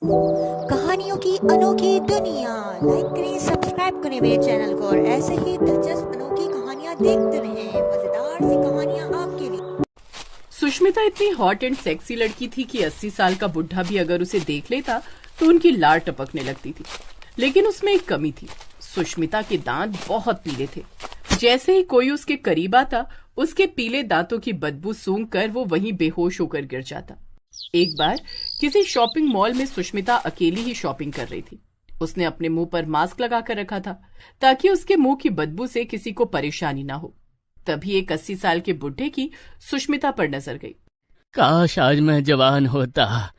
कहानियों की अनोखी दुनिया। लाइक करें, सब्सक्राइब करें मेरे चैनल को और ऐसे ही दिलचस्प अनोखी कहानियाँ देखते रहें। मजेदार सी कहानियाँ आपके लिए। सुष्मिता इतनी हॉट एंड सेक्सी लड़की थी कि 80 साल का बुढ़ा भी अगर उसे देख लेता तो उनकी लार टपकने लगती थी। लेकिन उसमें एक कमी थी, सुष्मिता के दांत बहुत पीले थे। जैसे ही कोई उसके करीब आता, उसके पीले दांतों की बदबू सूंघ कर वो वहीं बेहोश होकर गिर जाता। एक बार किसी शॉपिंग मॉल में सुष्मिता अकेली ही शॉपिंग कर रही थी। उसने अपने मुंह पर मास्क लगा कर रखा था ताकि उसके मुंह की बदबू से किसी को परेशानी ना हो। तभी एक 80 साल के बुढ़े की सुष्मिता पर नजर गई। काश आज मैं जवान होता।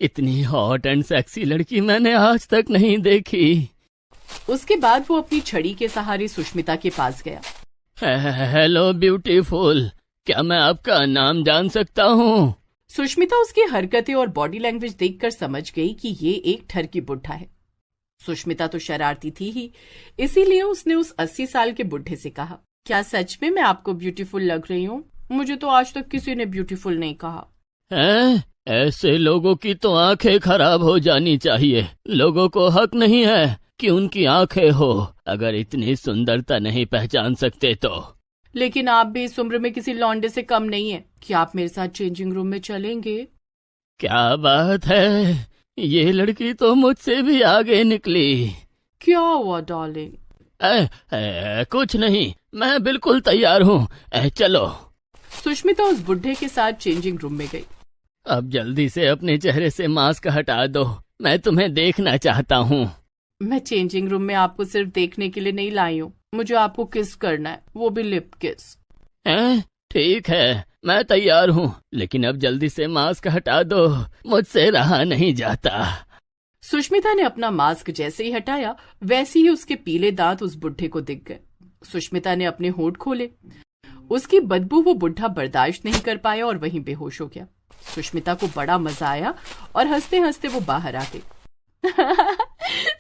इतनी हॉट एंड सेक्सी लड़की मैंने आज तक नहीं देखी। उसके बाद वो अपनी छड़ी के सहारे सुष्मिता के पास गया। हेलो ब्यूटीफुल, क्या मैं आपका नाम जान सकता हूँ? सुष्मिता उसकी हरकतें और बॉडी लैंग्वेज देखकर समझ गई कि ये एक ठरकी बुढ़ा है। सुष्मिता तो शरारती थी ही, इसीलिए उसने उस 80 साल के बुढ़े से कहा, क्या सच में मैं आपको ब्यूटीफुल लग रही हूँ? मुझे तो आज तक किसी ने ब्यूटीफुल नहीं कहा। ऐसे लोगों की तो आंखें खराब हो जानी चाहिए। लोगों को हक नहीं है कि उनकी आंखें हो, अगर इतनी सुंदरता नहीं पहचान सकते तो। लेकिन आप भी इस उम्र में किसी लौंडे से कम नहीं है। क्या आप मेरे साथ चेंजिंग रूम में चलेंगे? क्या बात है, ये लड़की तो मुझसे भी आगे निकली। क्या हुआ डार्लिंग? कुछ नहीं, मैं बिल्कुल तैयार हूँ। चलो। सुष्मिता उस बुढ़े के साथ चेंजिंग रूम में गई। अब जल्दी से अपने चेहरे से मास्क हटा दो, मैं तुम्हें देखना चाहता हूँ। मैं चेंजिंग रूम में आपको सिर्फ देखने के लिए नहीं लाई हूँ, मुझे आपको किस करना है, वो भी लिप किस। ठीक है, मैं तैयार हूँ, लेकिन अब जल्दी से मास्क हटा दो, मुझसे रहा नहीं जाता। सुष्मिता ने अपना मास्क जैसे ही हटाया, वैसे ही उसके पीले दांत उस बुढ़े को दिख गए। सुष्मिता ने अपने होंठ खोले। उसकी बदबू वो बुढ़ा बर्दाश्त नहीं कर पाया और वहीं बेहोश हो गया। सुष्मिता को बड़ा मजा आया और हंसते हंसते वो बाहर आ गई।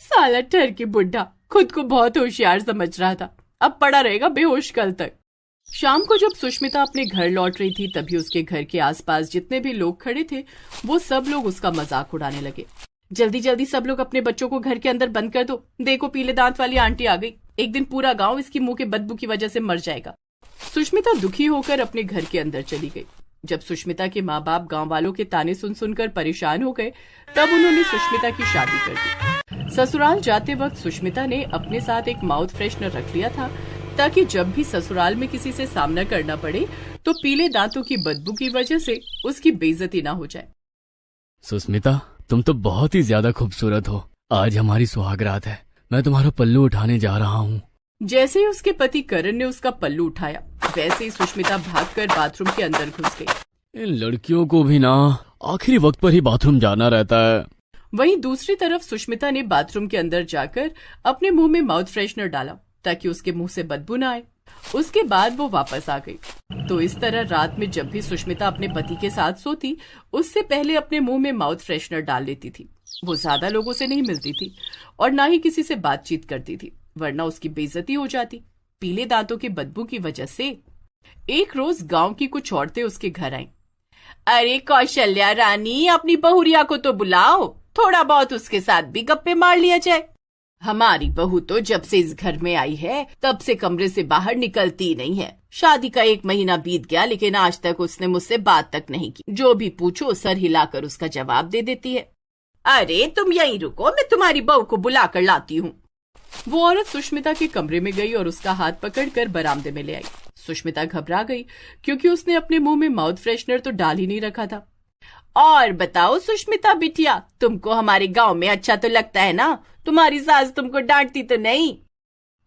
साला ठरकी बुढ़ा खुद को बहुत होशियार समझ रहा था, अब पड़ा रहेगा बेहोश कल तक। शाम को जब सुष्मिता अपने घर लौट रही थी, तभी उसके घर के आसपास जितने भी लोग खड़े थे, वो सब लोग उसका मजाक उड़ाने लगे। जल्दी जल्दी सब लोग अपने बच्चों को घर के अंदर बंद कर दो, देखो पीले दांत वाली आंटी आ गई, एक दिन पूरा गांव इसकी मुंह के बदबू की वजह से मर जाएगा। सुष्मिता दुखी होकर अपने घर के अंदर चली गई। जब सुष्मिता के माँ बाप गांव वालों के ताने सुन सुनकर परेशान हो गए, तब उन्होंने सुष्मिता की शादी कर दी। ससुराल जाते वक्त सुष्मिता ने अपने साथ एक माउथ फ्रेशनर रख लिया था, ताकि जब भी ससुराल में किसी से सामना करना पड़े तो पीले दांतों की बदबू की वजह से उसकी बेइज्जती ना हो जाए। सुष्मिता, तुम तो बहुत ही ज्यादा खूबसूरत हो। आज हमारी सुहागरात है, मैं तुम्हारा पल्लू उठाने जा रहा हूँ। जैसे ही उसके पति करण ने उसका पल्लू उठाया, वैसे ही सुष्मिता भागकर बाथरूम के अंदर घुस गई। इन लड़कियों को भी ना आखिरी वक्त पर ही बाथरूम जाना रहता है। वहीं दूसरी तरफ सुष्मिता ने बाथरूम के अंदर जाकर अपने मुंह में माउथ फ्रेशनर डाला ताकि उसके मुंह से बदबू न आए। उसके बाद वो वापस आ गई। तो इस तरह रात में जब भी सुष्मिता अपने पति के साथ सोती, उससे पहले अपने मुंह में माउथ फ्रेशनर डाल लेती थी। वो ज्यादा लोगों से नहीं मिलती थी और ना ही किसी से बातचीत करती थी, वरना उसकी बेइज्जती हो जाती पीले दांतों की बदबू की वजह से। एक रोज गांव की कुछ औरतें उसके घर आईं। अरे कौशल्या रानी, अपनी बहुरिया को तो बुलाओ, थोड़ा बहुत उसके साथ भी गप्पे मार लिया जाए। हमारी बहू तो जब से इस घर में आई है तब से कमरे से बाहर निकलती नहीं है। शादी का 1 महीना बीत गया, लेकिन आज तक उसने मुझसे बात तक नहीं की। जो भी पूछो सर हिलाकर उसका जवाब दे देती है। अरे तुम यहीं रुको, मैं तुम्हारी बहू को बुला कर लाती हूँ। वो औरत सुष्मिता के कमरे में गई और उसका हाथ पकड़कर बरामदे में ले आई। सुष्मिता घबरा गई क्योंकि उसने अपने मुंह में माउथ फ्रेशनर तो डाल ही नहीं रखा था। और बताओ सुष्मिता बिटिया, तुमको हमारे गांव में अच्छा तो लगता है ना? तुम्हारी सास तुमको डांटती तो नहीं?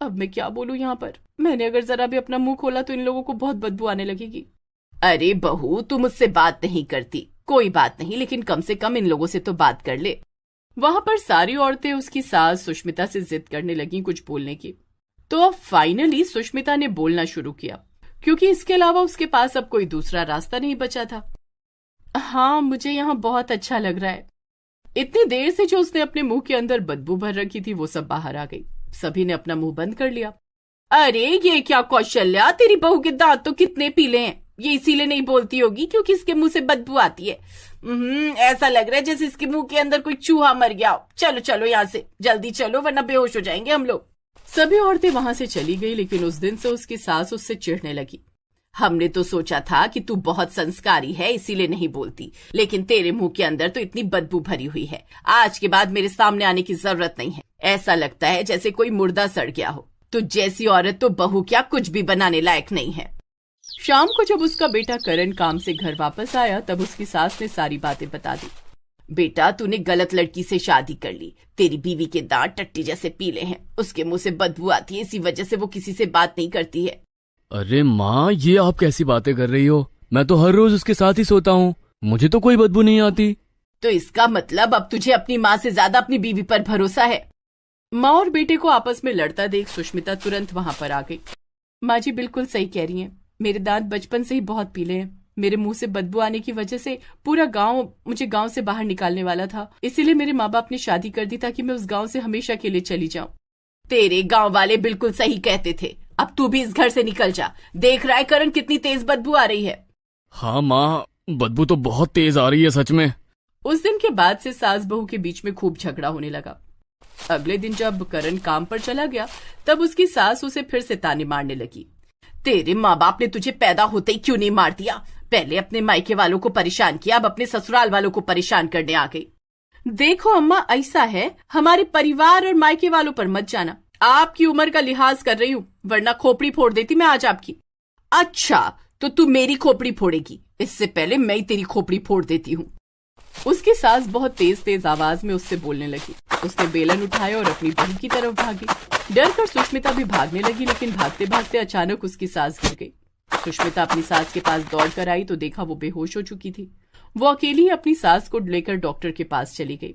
अब मैं क्या बोलूं यहाँ पर, मैंने अगर जरा भी अपना मुंह खोला तो इन लोगों को बहुत बदबू आने लगेगी। अरे बहू, तू मुझसे बात नहीं करती, कोई बात नहीं, लेकिन कम से कम इन लोगों से तो बात कर ले। वहां पर सारी औरतें उसकी सास सुष्मिता से जिद करने लगी कुछ बोलने की। तो अब फाइनली सुष्मिता ने बोलना शुरू किया, क्योंकि इसके अलावा उसके पास अब कोई दूसरा रास्ता नहीं बचा था। हाँ, मुझे यहाँ बहुत अच्छा लग रहा है। इतनी देर से जो उसने अपने मुंह के अंदर बदबू भर रखी थी, वो सब बाहर आ गई। सभी ने अपना मुंह बंद कर लिया। अरे ये क्या कौशल्या, तेरी बहू के दांत तो कितने पीले हैं, ये इसीलिए नहीं बोलती होगी क्योंकि इसके मुंह से बदबू आती है। ऐसा लग रहा है जैसे इसके मुंह के अंदर कोई चूहा मर गया हो। चलो चलो यहाँ से, जल्दी चलो वरना बेहोश हो जाएंगे हम लोग। सभी औरतें वहां से चली गई, लेकिन उस दिन से उसकी सास उससे चिढ़ने लगी। हमने तो सोचा था कि तू बहुत संस्कारी है इसीलिए नहीं बोलती, लेकिन तेरे मुंह के अंदर तो इतनी बदबू भरी हुई है। आज के बाद मेरे सामने आने की जरूरत नहीं है। ऐसा लगता है जैसे कोई मुर्दा सड़ गया हो। तो जैसी औरत तो बहू क्या कुछ भी बनाने लायक नहीं है। शाम को जब उसका बेटा करण काम से घर वापस आया तब उसकी सास ने सारी बातें बता दी। बेटा, तूने गलत लड़की से शादी कर ली। तेरी बीवी के दांत टट्टी जैसे पीले हैं, उसके मुंह से बदबू आती है, इसी वजह से वो किसी से बात नहीं करती है। अरे माँ, ये आप कैसी बातें कर रही हो? मैं तो हर रोज उसके साथ ही सोता हूँ, मुझे तो कोई बदबू नहीं आती। तो इसका मतलब अब तुझे अपनी माँ से ज्यादा अपनी बीवी पर भरोसा है। माँ और बेटे को आपस में लड़ता देख सुष्मिता तुरंत वहां पर आ गई। माँ जी बिल्कुल सही कह रही हैं। मेरे दांत बचपन से ही बहुत पीले हैं। मेरे मुंह से बदबू आने की वजह से पूरा गांव मुझे गांव से बाहर निकालने वाला था, इसीलिए मेरे माँ बाप ने शादी कर दी ताकि मैं उस गांव से हमेशा के लिए चली जाऊं। तेरे गांव वाले बिल्कुल सही कहते थे। अब तू भी इस घर से निकल जा। देख रहा है करण कितनी तेज बदबू आ रही है। हाँ माँ, बदबू तो बहुत तेज आ रही है सच में। उस दिन के बाद से सास बहू के बीच में खूब झगड़ा होने लगा। अगले दिन जब करण काम पर चला गया तब उसकी सास उसे फिर से ताने मारने लगी। तेरे माँ बाप ने तुझे पैदा होते ही क्यों नहीं मार दिया? पहले अपने मायके वालों को परेशान किया, अब अपने ससुराल वालों को परेशान करने आ गई। देखो अम्मा, ऐसा है, हमारे परिवार और मायके वालों पर मत जाना। आपकी उम्र का लिहाज कर रही हूँ, वरना खोपड़ी फोड़ देती मैं आज आपकी। अच्छा, तो तू मेरी खोपड़ी फोड़ेगी? इससे पहले मैं ही तेरी खोपड़ी फोड़ देती हूँ। उसकी सास बहुत तेज तेज आवाज में उससे बोलने लगी। उसने बेलन उठाया और अपनी बहू की तरफ भागी। डर कर सुष्मिता भी भागने लगी, लेकिन भागते भागते अचानक उसकी सास गिर गई। सुष्मिता अपनी सास के पास दौड़ कर आई तो देखा वो बेहोश हो चुकी थी। वो अकेली अपनी सास को लेकर डॉक्टर के पास चली गई।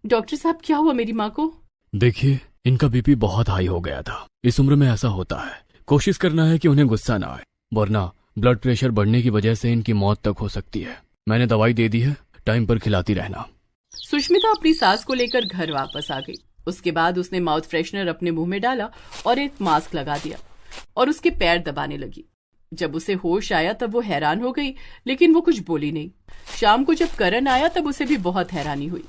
डॉक्टर साहब, क्या हुआ मेरी माँ को? देखिए, इनका बीपी बहुत हाई हो गया था। इस उम्र में ऐसा होता है। कोशिश करना है कि उन्हें गुस्सा ना आए, वरना ब्लड प्रेशर बढ़ने की वजह से इनकी मौत तक हो सकती है। मैंने दवाई दे दी है, टाइम पर खिलाती रहना। सुष्मिता अपनी सास को लेकर घर वापस आ गई। उसके बाद उसने माउथ फ्रेशनर अपने मुंह में डाला और एक मास्क लगा दिया और उसके पैर दबाने लगी। जब उसे होश आया तब वो हैरान हो गई, लेकिन वो कुछ बोली नहीं। शाम को जब करण आया तब उसे भी बहुत हैरानी हुई।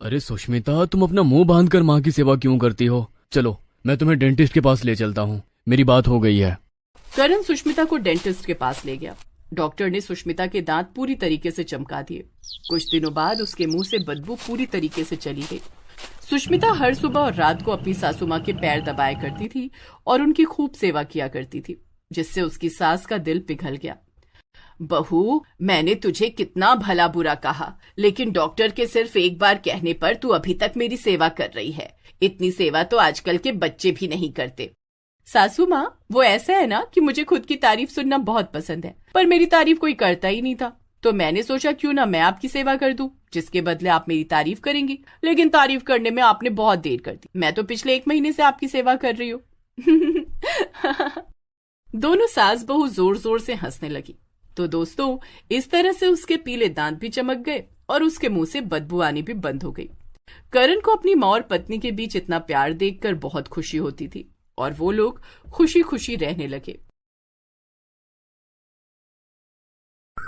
अरे सुष्मिता, तुम अपना मुंह बांध कर माँ की सेवा क्यों करती हो? चलो, मैं तुम्हें डेंटिस्ट के पास ले चलता हूँ। मेरी बात हो गई है। करण सुष्मिता को डेंटिस्ट के पास ले गया। डॉक्टर ने सुष्मिता के दांत पूरी तरीके से चमका दिए। कुछ दिनों बाद उसके मुंह से बदबू पूरी तरीके से चली गई। सुष्मिता हर सुबह और रात को अपनी सासू माँ के पैर दबाया करती थी और उनकी खूब सेवा किया करती थी, जिससे उसकी सास का दिल पिघल गया। बहू, मैंने तुझे कितना भला बुरा कहा, लेकिन डॉक्टर के सिर्फ एक बार कहने पर तू अभी तक मेरी सेवा कर रही है। इतनी सेवा तो आजकल के बच्चे भी नहीं करते। सासू माँ, वो ऐसा है ना कि मुझे खुद की तारीफ सुनना बहुत पसंद है, पर मेरी तारीफ कोई करता ही नहीं था, तो मैंने सोचा क्यों ना मैं आपकी सेवा कर दूं, जिसके बदले आप मेरी तारीफ करेंगी। लेकिन तारीफ करने में आपने बहुत देर कर दी। मैं तो पिछले 1 महीने से आपकी सेवा कर रही हूँ। दोनों सास बहू जोर जोर से हंसने लगी। तो दोस्तों, इस तरह से उसके पीले दांत भी चमक गए और उसके मुंह से बदबू आनी भी बंद हो गई। करण को अपनी माँ और पत्नी के बीच इतना प्यार देखकर बहुत खुशी होती थी और वो लोग खुशी खुशी रहने लगे।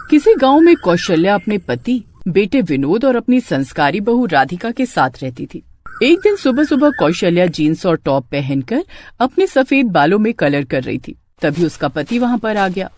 किसी गांव में कौशल्या अपने पति, बेटे विनोद और अपनी संस्कारी बहू राधिका के साथ रहती थी। एक दिन सुबह सुबह कौशल्या जीन्स और टॉप पहनकर अपने सफेद बालों में कलर कर रही थी। तभी उसका पति वहां पर आ गया।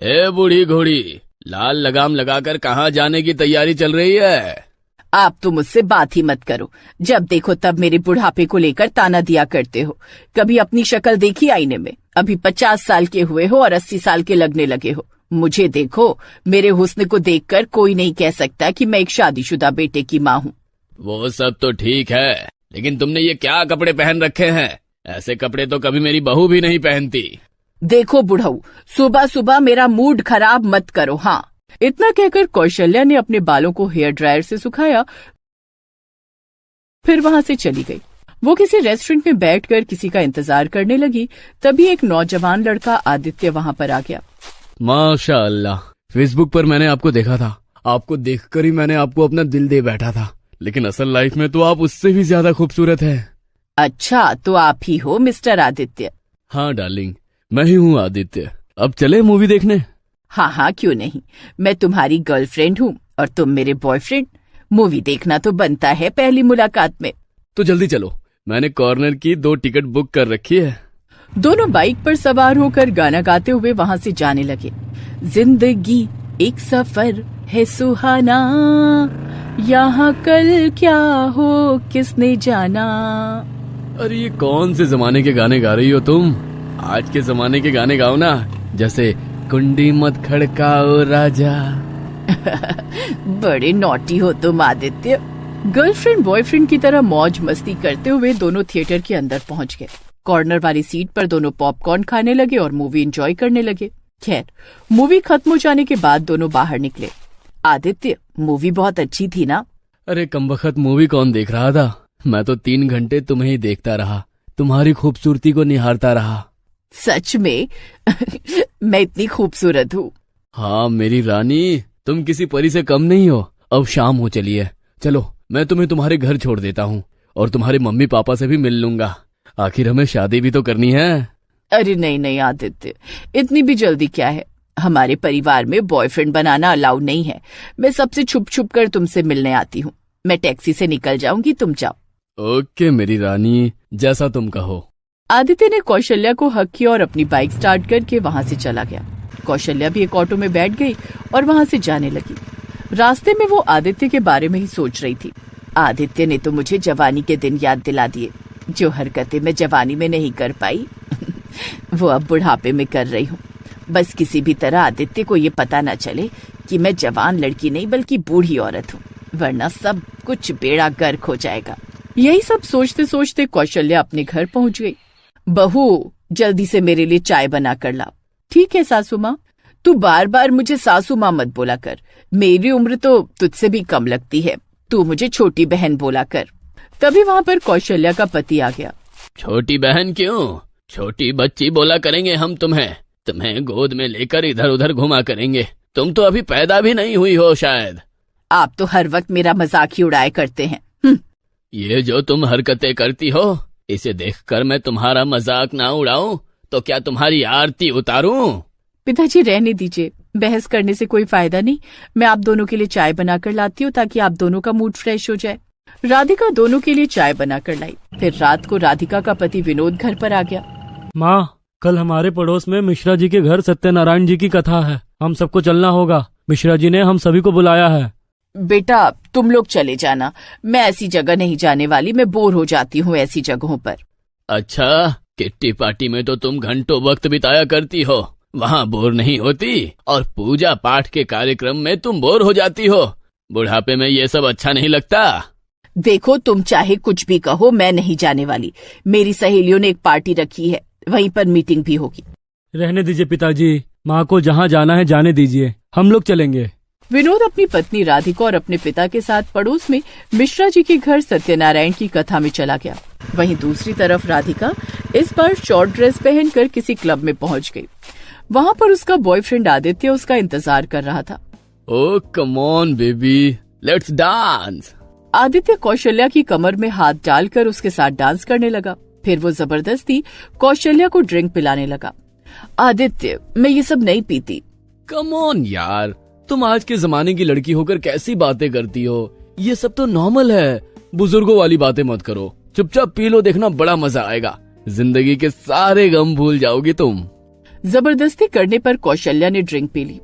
ए बूढ़ी घोड़ी, लाल लगाम लगाकर कहाँ जाने की तैयारी चल रही है? आप तो मुझसे बात ही मत करो। जब देखो तब मेरे बुढ़ापे को लेकर ताना दिया करते हो। कभी अपनी शक्ल देखी आईने में? अभी 50 साल के हुए हो और 80 साल के लगने लगे हो। मुझे देखो, मेरे हुस्न को देखकर कोई नहीं कह सकता कि मैं एक शादीशुदा बेटे की माँ हूँ। वो सब तो ठीक है, लेकिन तुमने ये क्या कपड़े पहन रखे हैं? ऐसे कपड़े तो कभी मेरी बहू भी नहीं पहनती। देखो बुढ़ऊ, सुबह सुबह मेरा मूड खराब मत करो। हाँ, इतना कहकर कौशल्या ने अपने बालों को हेयर ड्रायर से सुखाया, फिर वहां से चली गई। वो किसी रेस्टोरेंट में बैठकर किसी का इंतजार करने लगी। तभी एक नौजवान लड़का आदित्य वहां पर आ गया। माशाअल्लाह, फेसबुक पर मैंने आपको देखा था। आपको देखकर ही मैंने आपको अपना दिल दे बैठा था, लेकिन असल लाइफ में तो आप उससे भी ज्यादा खूबसूरत हैं। अच्छा, तो आप ही हो मिस्टर आदित्य? हाँ डार्लिंग, मैं ही हूँ आदित्य। अब चले मूवी देखने? हाँ हाँ, क्यों नहीं। मैं तुम्हारी गर्लफ्रेंड हूँ और तुम मेरे बॉयफ्रेंड। मूवी देखना तो बनता है पहली मुलाकात में। तो जल्दी चलो, मैंने कॉर्नर की 2 टिकट बुक कर रखी है। दोनों बाइक पर सवार होकर गाना गाते हुए वहां से जाने लगे। जिंदगी एक सफर है सुहाना, यहाँ कल क्या हो किसने जाना। अरे ये कौन से जमाने के गाने गा रही हो तुम? आज के जमाने के गाने गाओ ना, जैसे कुंडी मत खड़काओ राजा। बड़े नॉटी हो तुम आदित्य। गर्लफ्रेंड बॉयफ्रेंड की तरह मौज मस्ती करते हुए दोनों थिएटर के अंदर पहुंच गए। कॉर्नर वाली सीट पर दोनों पॉपकॉर्न खाने लगे और मूवी एंजॉय करने लगे। खैर, मूवी खत्म हो जाने के बाद दोनों बाहर निकले। आदित्य, मूवी बहुत अच्छी थी ना? अरे कमबख्त, मूवी कौन देख रहा था? मैं तो 3 घंटे तुम्हें ही देखता रहा, तुम्हारी खूबसूरती को निहारता रहा। सच में? मैं इतनी खूबसूरत हूँ? हाँ मेरी रानी, तुम किसी परी से कम नहीं हो। अब शाम हो चली है, चलो मैं तुम्हें तुम्हारे घर छोड़ देता हूँ और तुम्हारे मम्मी पापा से भी मिल लूंगा। आखिर हमें शादी भी तो करनी है। अरे नहीं नहीं आदित्य, इतनी भी जल्दी क्या है। हमारे परिवार में बॉयफ्रेंड बनाना अलाउ नहीं है। मैं सबसे छुप छुप कर तुमसे मिलने आती हूँ। मैं टैक्सी से निकल जाऊंगी, तुम जाओ। ओके मेरी रानी, जैसा तुम कहो। आदित्य ने कौशल्या को हक किया और अपनी बाइक स्टार्ट करके वहां से चला गया। कौशल्या भी एक ऑटो में बैठ गई और वहां से जाने लगी। रास्ते में वो आदित्य के बारे में ही सोच रही थी। आदित्य ने तो मुझे जवानी के दिन याद दिला दिए, जो हरकतें मैं जवानी में नहीं कर पाई वो अब बुढ़ापे में कर रही हूँ। बस किसी भी तरह आदित्य को ये पता न चले कि मैं जवान लड़की नहीं बल्कि बूढ़ी औरत हूँ, वरना सब कुछ बेड़ा गर्क हो जाएगा। यही सब सोचते सोचते कौशल्या अपने घर पहुंच गई। बहू, जल्दी से मेरे लिए चाय बना कर ला। ठीक है सासू माँ। तू बार बार मुझे सासू माँ मत बोला कर। मेरी उम्र तो तुझसे भी कम लगती है। तू मुझे छोटी बहन बोला कर। तभी वहाँ पर कौशल्या का पति आ गया। छोटी बहन क्यों? छोटी बच्ची बोला करेंगे हम तुम्हें। तुम्हें गोद में लेकर इधर उधर घुमा करेंगे। तुम तो अभी पैदा भी नहीं हुई हो शायद। आप तो हर वक्त मेरा मजाक ही उड़ाया करते हैं। ये जो तुम हरकतें करती हो, इसे देखकर मैं तुम्हारा मजाक ना उड़ाऊं तो क्या तुम्हारी आरती उतारूं? पिताजी रहने दीजिए, बहस करने से कोई फायदा नहीं। मैं आप दोनों के लिए चाय बनाकर लाती हूँ ताकि आप दोनों का मूड फ्रेश हो जाए। राधिका दोनों के लिए चाय बनाकर लाई। फिर रात को राधिका का पति विनोद घर पर आ गया। माँ, कल हमारे पड़ोस में मिश्रा जी के घर सत्यनारायण जी की कथा है। हम सबको चलना होगा। मिश्रा जी ने हम सभी को बुलाया है। बेटा, तुम लोग चले जाना। मैं ऐसी जगह नहीं जाने वाली। मैं बोर हो जाती हूँ ऐसी जगहों पर। अच्छा, किट्टी पार्टी में तो तुम घंटों वक्त बिताया करती हो, वहाँ बोर नहीं होती? और पूजा पाठ के कार्यक्रम में तुम बोर हो जाती हो? बुढ़ापे में ये सब अच्छा नहीं लगता। देखो, तुम चाहे कुछ भी कहो, मैं नहीं जाने वाली। मेरी सहेलियों ने एक पार्टी रखी है, वहीं पर मीटिंग भी होगी। रहने दीजिए पिताजी, माँ को जहाँ जाना है जाने दीजिए, हम लोग चलेंगे। विनोद अपनी पत्नी राधिका और अपने पिता के साथ पड़ोस में मिश्रा जी के घर सत्यनारायण की कथा में चला गया। वहीं दूसरी तरफ राधिका इस बार शॉर्ट ड्रेस पहनकर किसी क्लब में पहुंच गई। वहां पर उसका बॉयफ्रेंड आदित्य उसका इंतजार कर रहा था। Oh come on baby, let's dance. Aditya Kaushalya की कमर में हाथ डालकर उसके साथ डांस करने लगा। फिर वो जबरदस्ती कौशल्या को ड्रिंक पिलाने लगा। आदित्य, मैं ये सब नहीं पीती। कम ऑन यार, तुम आज के जमाने की लड़की होकर कैसी बातें करती हो? ये सब तो नॉर्मल है। बुजुर्गों वाली बातें मत करो, चुपचाप पी लो, देखना बड़ा मजा आएगा। जिंदगी के सारे गम भूल जाओगी तुम। जबरदस्ती करने पर कौशल्या ने ड्रिंक पी ली।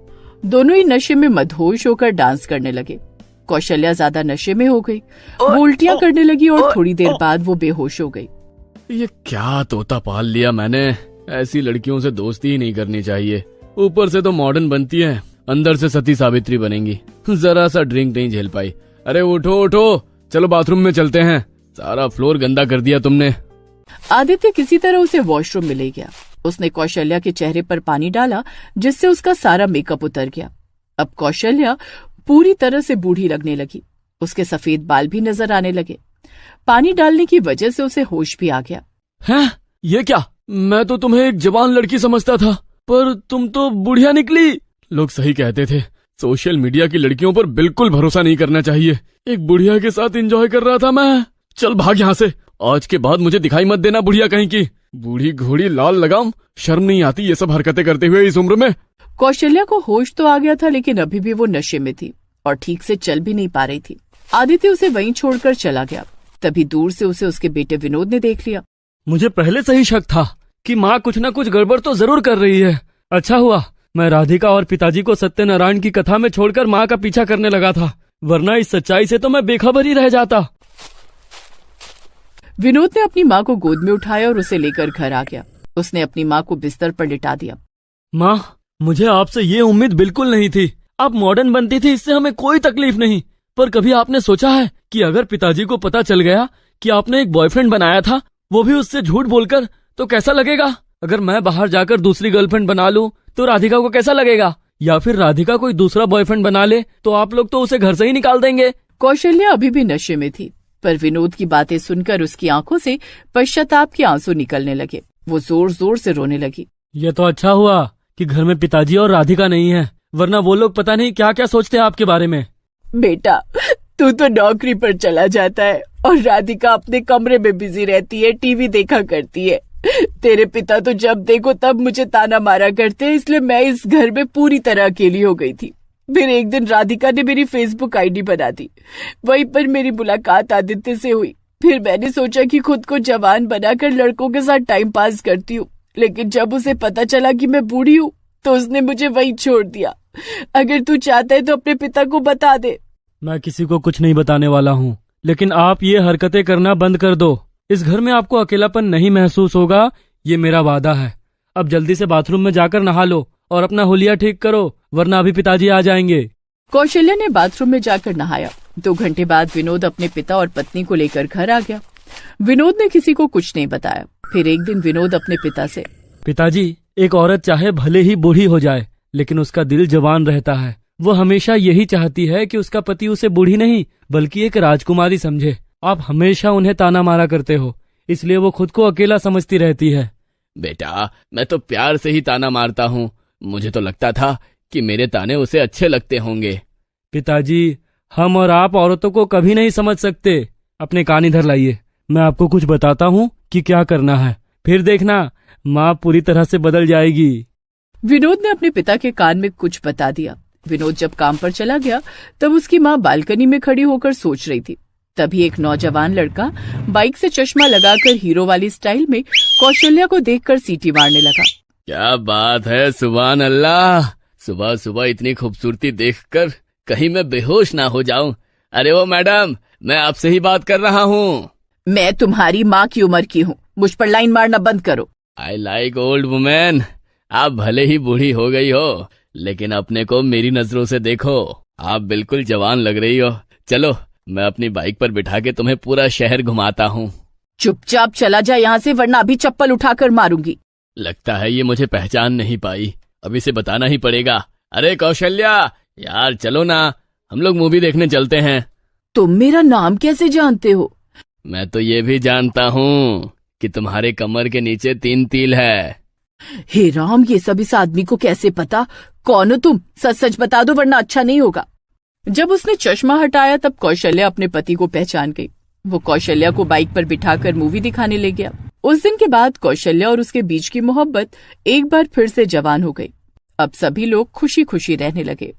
दोनों ही नशे में मदहोश होकर डांस करने लगे। कौशल्या ज्यादा नशे में हो गई, वो उल्टियां करने लगी और थोड़ी देर बाद वो बेहोश हो गई। ये क्या तोता पाल लिया मैंने। ऐसी लड़कियों से दोस्ती ही नहीं करनी चाहिए। ऊपर से तो मॉडर्न बनती है, अंदर से सती सावित्री बनेंगी। जरा सा ड्रिंक नहीं झेल पाई। अरे उठो उठो, चलो बाथरूम में चलते हैं। सारा फ्लोर गंदा कर दिया तुमने। आदित्य किसी तरह उसे वॉशरूम में ले गया। उसने कौशल्या के चेहरे पर पानी डाला जिससे उसका सारा मेकअप उतर गया। अब कौशल्या पूरी तरह से बूढ़ी लगने लगी। उसके सफेद बाल भी नजर आने लगे। पानी डालने की वजह से उसे होश भी आ गया। हैं? ये क्या? मैं तो तुम्हें एक जवान लड़की समझता था, पर तुम तो बुढ़िया निकली। लोग सही कहते थे, सोशल मीडिया की लड़कियों पर बिल्कुल भरोसा नहीं करना चाहिए। एक बुढ़िया के साथ एंजॉय कर रहा था मैं। चल भाग यहाँ से, आज के बाद मुझे दिखाई मत देना बुढ़िया कहीं की। बूढ़ी घोड़ी लाल लगाम, शर्म नहीं आती ये सब हरकतें करते हुए इस उम्र में। कौशल्या को होश तो आ गया था, लेकिन अभी भी वो नशे में थी और ठीक से चल भी नहीं पा रही थी। आदित्य उसे वहीं छोड़कर चला गया। तभी दूर से उसे उसके बेटे विनोद ने देख लिया। मुझे पहले से ही शक था कि माँ कुछ न कुछ गड़बड़ तो जरूर कर रही है। अच्छा हुआ मैं राधिका और पिताजी को सत्यनारायण की कथा में छोड़कर माँ का पीछा करने लगा था, वरना इस सच्चाई से तो मैं बेखबर ही रह जाता। विनोद ने अपनी माँ को गोद में उठाया और उसे लेकर घर आ गया। उसने अपनी माँ को बिस्तर पर लिटा दिया। माँ, मुझे आपसे ये उम्मीद बिल्कुल नहीं थी। आप मॉडर्न बनती थी, इससे हमें कोई तकलीफ नहीं, पर कभी आपने सोचा है कि अगर पिताजी को पता चल गया कि आपने एक बॉयफ्रेंड बनाया था, वो भी उससे झूठ बोलकर, तो कैसा लगेगा? अगर मैं बाहर जाकर दूसरी गर्लफ्रेंड बना लूं तो राधिका को कैसा लगेगा? या फिर राधिका कोई दूसरा बॉयफ्रेंड बना ले तो आप लोग तो उसे घर से ही निकाल देंगे। कौशल्या अभी भी नशे में थी, पर विनोद की बातें सुनकर उसकी आंखों से पश्चाताप के आंसू निकलने लगे। वो जोर जोर से रोने लगी। ये तो अच्छा हुआ कि घर में पिताजी और राधिका नहीं है, वरना वो लोग पता नहीं क्या क्या सोचते हैं आपके बारे में। बेटा, तू तो नौकरी पर चला जाता है और राधिका अपने कमरे में बिजी रहती है, टीवी देखा करती है। तेरे पिता तो जब देखो तब मुझे ताना मारा करते हैं, इसलिए मैं इस घर में पूरी तरह अकेली हो गई थी। फिर एक दिन राधिका ने मेरी फेसबुक आईडी बना दी। वहीं पर मेरी मुलाकात आदित्य से हुई। फिर मैंने सोचा कि खुद को जवान बनाकर लड़कों के साथ टाइम पास करती हूँ, लेकिन जब उसे पता चला कि मैं बूढ़ी हूँ तो उसने मुझे वहीं छोड़ दिया। अगर तू चाहता है तो अपने पिता को बता दे। मैं किसी को कुछ नहीं बताने वाला हूँ, लेकिन आप ये हरकतें करना बंद कर दो। इस घर में आपको अकेलापन नहीं महसूस होगा, ये मेरा वादा है। अब जल्दी से बाथरूम में जाकर नहा लो और अपना हुलिया ठीक करो, वरना अभी पिताजी आ जाएंगे। कौशल्या ने बाथरूम में जाकर नहाया। 2 घंटे बाद विनोद अपने पिता और पत्नी को लेकर घर आ गया। विनोद ने किसी को कुछ नहीं बताया। फिर एक दिन विनोद अपने पिता से, पिताजी, एक औरत चाहे भले ही बूढ़ी हो जाए, लेकिन उसका दिल जवान रहता है। वो हमेशा यही चाहती है कि उसका पति उसे बूढ़ी नहीं बल्कि एक राजकुमारी समझे। आप हमेशा उन्हें ताना मारा करते हो, इसलिए वो खुद को अकेला समझती रहती है। बेटा, मैं तो प्यार से ही ताना मारता हूँ। मुझे तो लगता था कि मेरे ताने उसे अच्छे लगते होंगे। पिताजी, हम और आप औरतों को कभी नहीं समझ सकते। अपने कान इधर लाइए, मैं आपको कुछ बताता हूँ कि क्या करना है। फिर देखना, माँ पूरी तरह से बदल जाएगी। विनोद ने अपने पिता के कान में कुछ बता दिया। विनोद जब काम पर चला गया तब उसकी माँ बालकनी में खड़ी होकर सोच रही थी। तभी एक नौजवान लड़का बाइक से चश्मा लगाकर हीरो वाली स्टाइल में कौशल्या को देखकर सीटी मारने लगा। क्या बात है, सुभान अल्लाह। सुबह सुबह इतनी खूबसूरती देखकर कहीं मैं बेहोश ना हो जाऊं। अरे वो मैडम, मैं आपसे ही बात कर रहा हूँ। मैं तुम्हारी माँ की उम्र की हूँ, मुझ पर लाइन मारना बंद करो। I like old women. आप भले ही बूढ़ी हो गई हो, लेकिन अपने को मेरी नजरों से देखो, आप बिल्कुल जवान लग रही हो। चलो, मैं अपनी बाइक पर बिठा के तुम्हें पूरा शहर घुमाता हूँ। चुपचाप चला जा यहाँ से, वरना अभी चप्पल उठाकर मारूंगी। लगता है ये मुझे पहचान नहीं पाई, अब इसे बताना ही पड़ेगा। अरे कौशल्या यार, चलो ना, हम लोग मूवी देखने चलते हैं। तुम मेरा नाम कैसे जानते हो? मैं तो ये भी जानता हूँ कि तुम्हारे कमर के नीचे 3 तिल है। हे राम, ये सब इस आदमी को कैसे पता? कौन हो तुम? सच सच बता दो, वरना अच्छा नहीं होगा। जब उसने चश्मा हटाया तब कौशल्या अपने पति को पहचान गई। वो कौशल्या को बाइक पर बिठाकर मूवी दिखाने ले गया। उस दिन के बाद कौशल्या और उसके बीच की मोहब्बत एक बार फिर से जवान हो गई। अब सभी लोग खुशी खुशी रहने लगे।